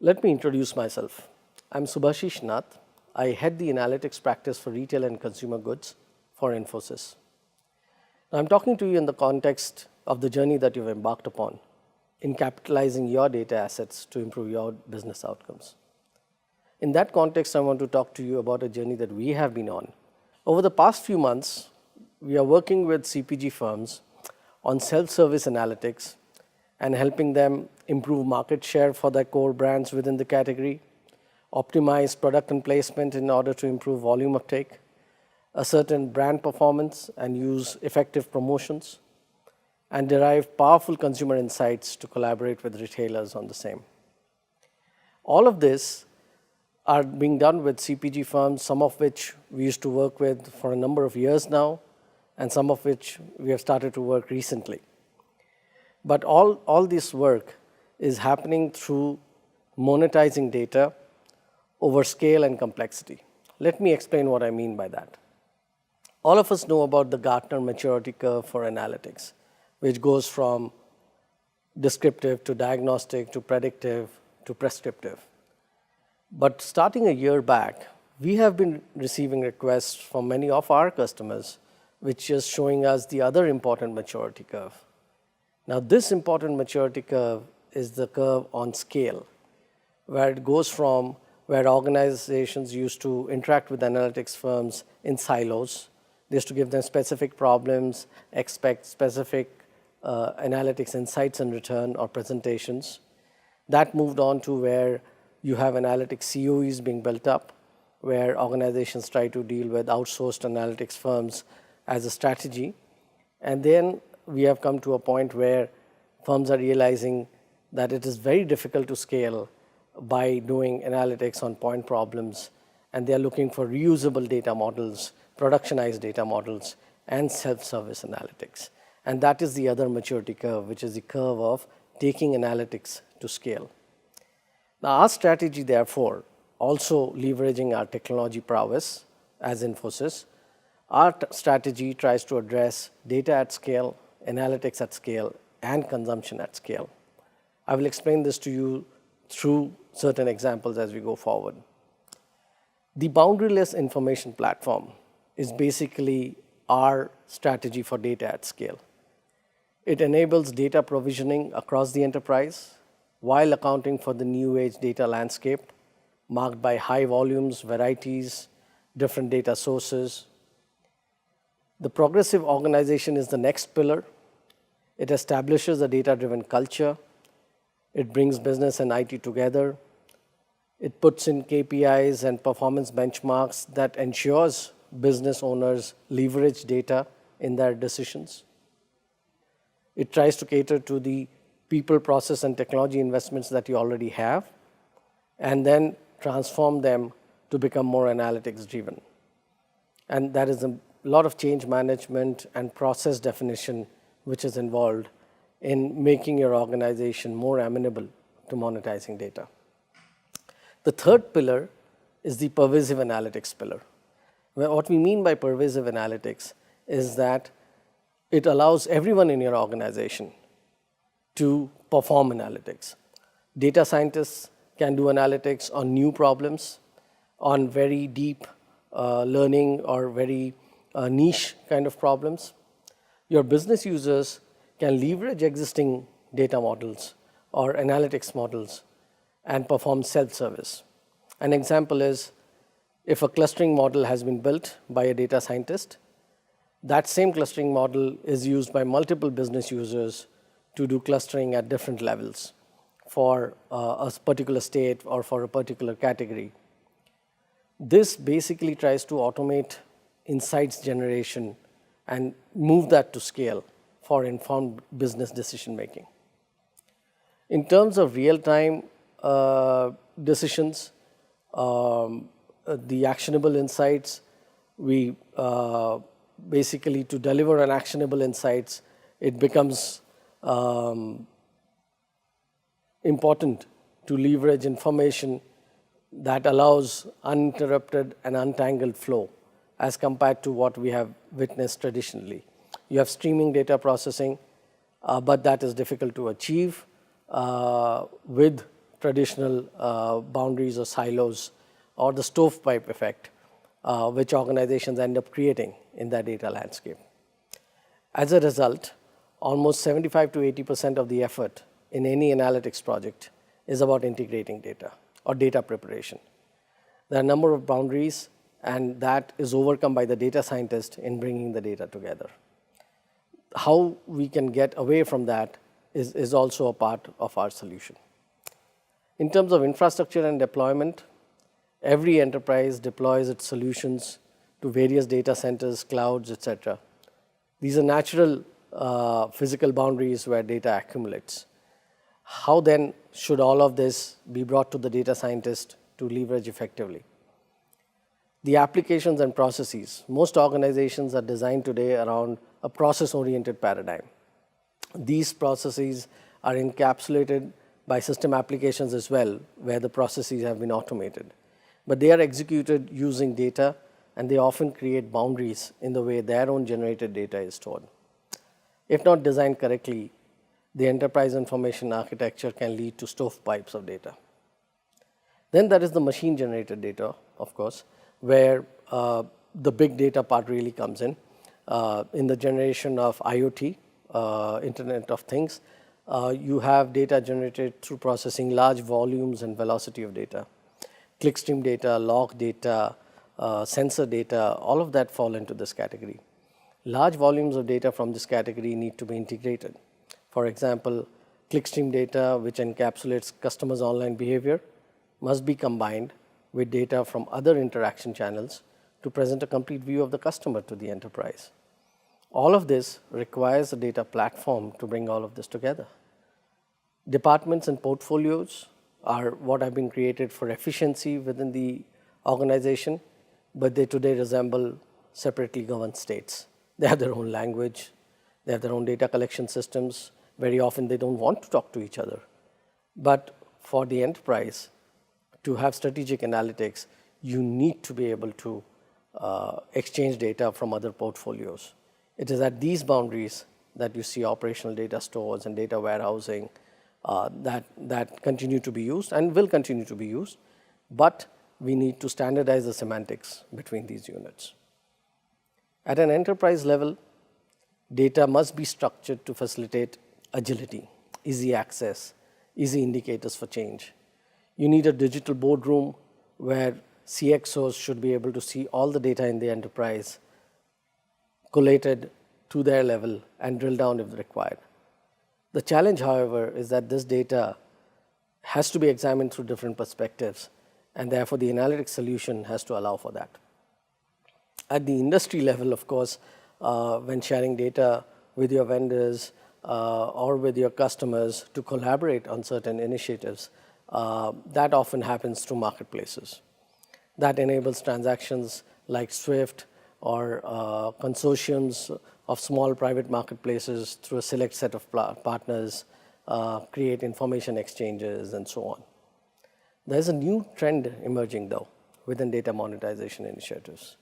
Let me introduce myself. I'm Subashis. I head the analytics practice for retail and consumer goods for Infosys. Now, I'm talking to you in the context of the journey that you've embarked upon in capitalizing your data assets to improve your business outcomes. In that context, I want to talk to you about a journey that we have been on. Over the past few months, we are working with CPG firms on self-service analytics and helping them improve market share for their core brands within the category, optimize product and placement in order to improve volume uptake, ascertain brand performance and use effective promotions, and derive powerful consumer insights to collaborate with retailers on the same. All of this are being done with CPG firms, some of which we used to work with for a number of years now, and some of which we have started to work recently. But all this work is happening through monetizing data over scale and complexity. Let me explain what I mean by that. All of us know about the Gartner maturity curve for analytics, which goes from descriptive to diagnostic to predictive to prescriptive. But starting a year back, we have been receiving requests from many of our customers, which is showing us the other important maturity curve. Now, this important maturity curve is the curve on scale, where it goes from where organizations used to interact with analytics firms in silos. They used to give them specific problems, expect specific analytics insights in return or presentations. That moved on to where you have analytics COEs being built up, where organizations try to deal with outsourced analytics firms as a strategy. And then we have come to a point where firms are realizing that it is very difficult to scale by doing analytics on point problems, and they are looking for reusable data models, productionized data models, and self-service analytics. And that is the other maturity curve, which is the curve of taking analytics to scale. Now, our strategy, therefore, also leveraging our technology prowess as Infosys, our strategy tries to address data at scale, analytics at scale, and consumption at scale. I will explain this to you through certain examples as we go forward. The boundaryless information platform is basically our strategy for data at scale. It enables data provisioning across the enterprise while accounting for the new age data landscape marked by high volumes, varieties, different data sources. The progressive organization is the next pillar. It establishes a data-driven culture. It brings business and IT together. It puts in KPIs and performance benchmarks that ensures business owners leverage data in their decisions. It tries to cater to the people, process, and technology investments that you already have, and then transform them to become more analytics-driven. And that is a lot of change management and process definition which is involved in making your organization more amenable to monetizing data. The third pillar is the pervasive analytics pillar. What we mean by pervasive analytics is that it allows everyone in your organization to perform analytics. Data scientists can do analytics on new problems, on very deep learning or very niche kind of problems. Your business users can leverage existing data models or analytics models and perform self-service. An example is if a clustering model has been built by a data scientist, that same clustering model is used by multiple business users to do clustering at different levels for a particular state or for a particular category. This basically tries to automate insights generation and move that to scale for informed business decision making. In terms of real-time decisions, the actionable insights, we basically to deliver an actionable insights, it becomes important to leverage information that allows uninterrupted and untangled flow as compared to what we have witnessed traditionally. You have streaming data processing, but that is difficult to achieve with traditional boundaries or silos or the stovepipe effect, which organizations end up creating in their data landscape. As a result, almost 75 to 80% of the effort in any analytics project is about integrating data or data preparation. There are a number of boundaries, and that is overcome by the data scientist in bringing the data together. How we can get away from that is also a part of our solution. In terms of infrastructure and deployment, every enterprise deploys its solutions to various data centers, clouds, etc. These are natural physical boundaries where data accumulates. How then should all of this be brought to the data scientist to leverage effectively? The applications and processes. Most organizations are designed today around a process-oriented paradigm. These processes are encapsulated by system applications as well, where the processes have been automated. But they are executed using data, and they often create boundaries in the way their own generated data is stored. If not designed correctly, the enterprise information architecture can lead to stovepipes of data. Then there is the machine-generated data, of course, where the big data part really comes in the generation of IoT, Internet of Things. You have data generated through processing large volumes and velocity of data. Clickstream data, log data, sensor data, all of that fall into this category. Large volumes of data from this category need to be integrated. For example, clickstream data, which encapsulates customers' online behavior, must be combined with data from other interaction channels to present a complete view of the customer to the enterprise. All of this requires a data platform to bring all of this together. Departments and portfolios are what have been created for efficiency within the organization, but they today resemble separately governed states. They have their own language, they have their own data collection systems. Very often they don't want to talk to each other. But for the enterprise to have strategic analytics, you need to be able to exchange data from other portfolios. It is at these boundaries that you see operational data stores and data warehousing that continue to be used and will continue to be used, but we need to standardize the semantics between these units. At an enterprise level, data must be structured to facilitate agility, easy access, easy indicators for change. You need a digital boardroom where CXOs should be able to see all the data in the enterprise collated to their level and drill down if required. The challenge, however, is that this data has to be examined through different perspectives, and therefore the analytics solution has to allow for that. At the industry level, of course, when sharing data with your vendors or with your customers to collaborate on certain initiatives, that often happens through marketplaces. That enables transactions like SWIFT or consortiums of small private marketplaces through a select set of partners, create information exchanges, and so on. There's a new trend emerging, though, within data monetization initiatives,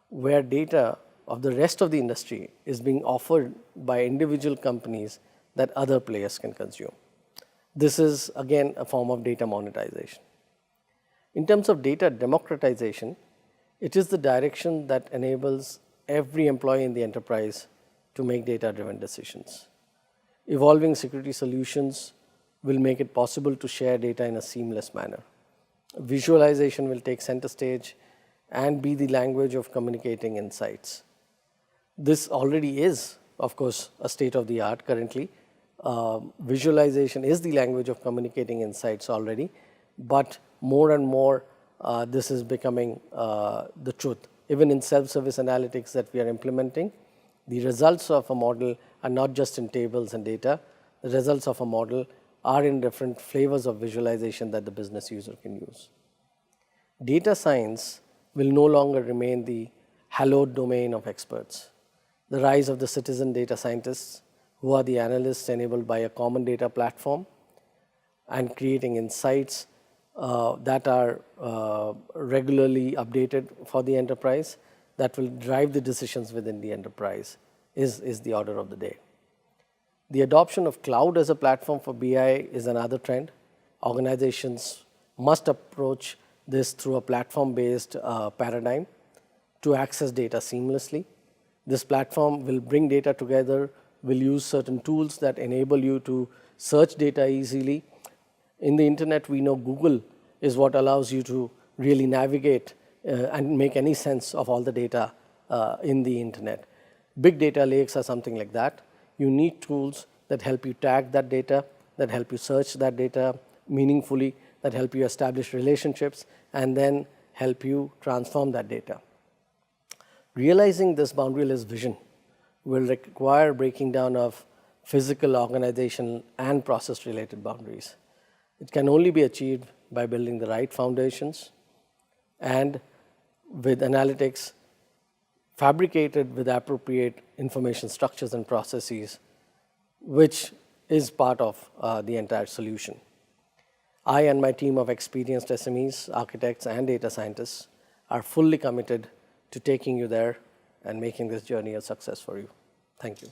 where data of the rest of the industry is being offered by individual companies that other players can consume. This is, again, a form of data monetization. In terms of data democratization, it is the direction that enables every employee in the enterprise to make data-driven decisions. Evolving security solutions will make it possible to share data in a seamless manner. Visualization will take center stage and be the language of communicating insights. This already is, of course, a state of the art currently. Visualization is the language of communicating insights already, but more and more this is becoming the truth. Even in self-service analytics that we are implementing, the results of a model are not just in tables and data. The results of a model are in different flavors of visualization that the business user can use. Data science will no longer remain the hallowed domain of experts. The rise of the citizen data scientists, who are the analysts enabled by a common data platform and creating insights that are regularly updated for the enterprise, that will drive the decisions within the enterprise, is the order of the day. The adoption of cloud as a platform for BI is another trend. organizations must approach this through a platform-based paradigm to access data seamlessly. This platform will bring data together, will use certain tools that enable you to search data easily. In the internet, we know Google is what allows you to really navigate and make any sense of all the data in the internet. Big data lakes are something like that. You need tools that help you tag that data, that help you search that data meaningfully, that help you establish relationships, and then help you transform that data. Realizing this boundaryless vision will require breaking down of physical, organizational, and process-related boundaries. It can only be achieved by building the right foundations and with analytics fabricated with appropriate information structures and processes, which is part of the entire solution. I and my team of experienced SMEs, architects, and data scientists are fully committed to taking you there and making this journey a success for you. Thank you.